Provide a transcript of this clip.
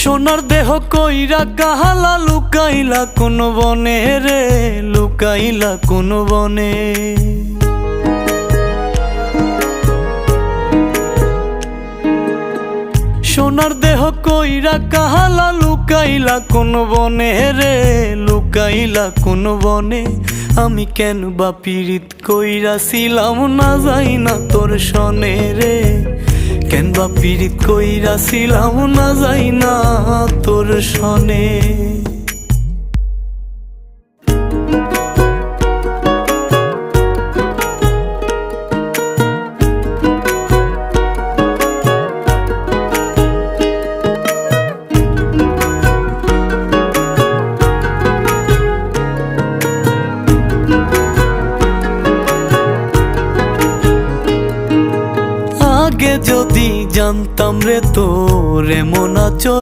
সোনার দেহ কইরা কাহালা লুকাইলা কোন বনে রে, লুকাইলা কোন বনে। সোনার দেহ কইরা কাহালা লুকাইলা কোন বনে রে, লুকাইলা কোন বনে। আমি কেন বা পীড়িত কইরাছিলাম না যাই না তোর সনে রে, কেন বা পীড়িত কইরাছিলাম না যাই না তোর সনে। আগে যদি জানতাম রে তোর এমন আচরণ